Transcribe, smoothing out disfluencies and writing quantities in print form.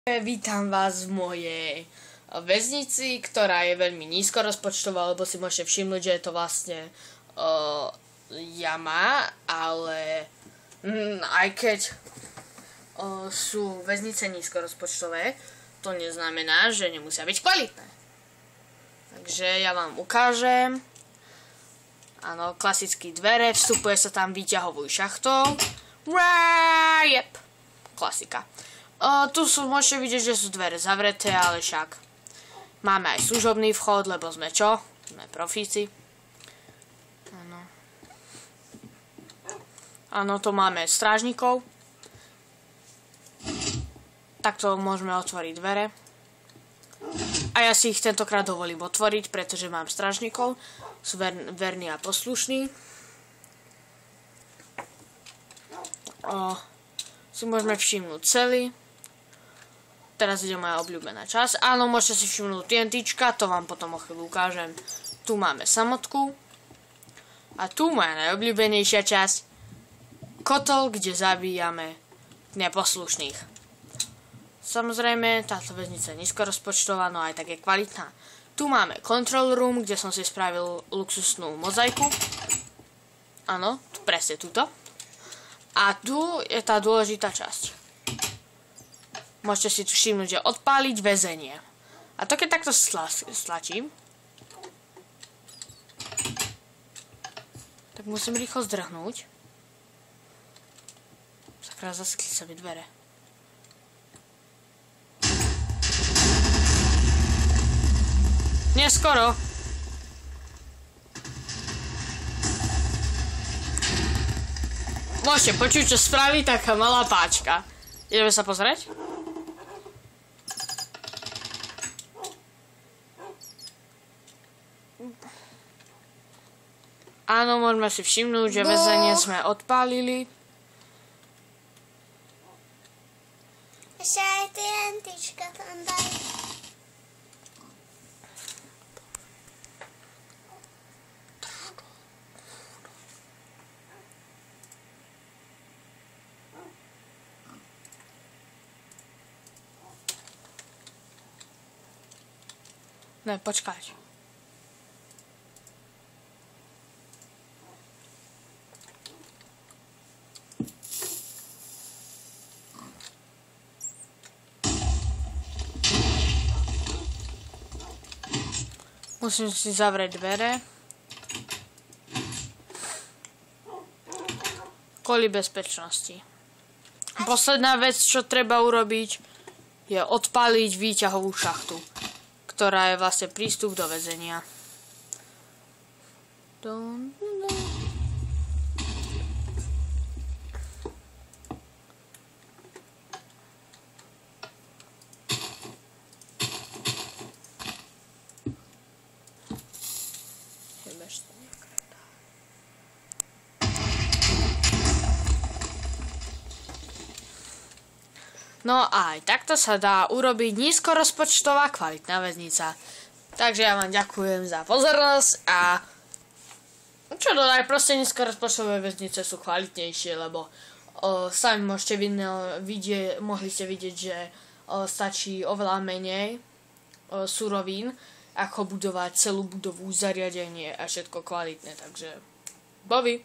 Vítam vás v mojej väznici, ktorá je veľmi nízko rozpočtová, lebo si môžete všimnúť, že je to vlastne jama, ale aj keď sú väznice nízko rozpočtové, to neznamená, že nemusia byť kvalitné. Takže ja vám ukážem. Áno, klasické dvere, vstupuje sa tam výťahovou šachtou. Yep, klasika. Tu môžete vidieť, že sú dvere zavreté, ale však máme aj služobný vchod, lebo sme čo? Sme profíci. Áno, tu máme strážnikov. Takto môžeme otvoriť dvere. A ja si ich tentokrát dovolím otvoriť, pretože mám strážnikov. Sú verní a poslušní. Si môžeme všimnúť celý. Teraz ide moja obľúbená časť. Áno, môžete si všimnúť TNTčka, to vám potom o chvíľu ukážem. Tu máme samotku. A tu moja najobľúbenejšia časť. Kotol, kde zabíjame neposlušných. Samozrejme, táto väznica je nízkorozpočtová, no aj tak je kvalitná. Tu máme control room, kde som si spravil luxusnú mozaiku. Áno, presne túto. A tu je tá dôležitá časť. Môžete si tu všimnúť, že odpáliť väzenie. A to keď takto stlačím, tak musím rýchlo zdrhnúť. Sakra, zasekli sa mi dvere. Neskoro. Môžete počuť, čo spraví taká malá páčka. Ideme sa pozrieť? Áno, môžeme si všimnúť, že väzenie sme odpálili. Ešte aj TNTčka tam daj. Ne, počkať. Musím si zavrieť dvere. Kvôli bezpečnosti. Posledná vec, čo treba urobiť, je odpáliť výťahovú šachtu, ktorá je vlastne prístup do väzenia. No a aj takto sa dá urobiť nízkorozpočtová kvalitná väznica. Takže ja vám ďakujem za pozornosť a čo dodať, proste nízkorozpočtové väznice sú kvalitnejšie, lebo sami môžete mohli ste vidieť, že stačí oveľa menej surovín, ako budovať celú budovu, zariadenie a všetko kvalitné, takže Bobby.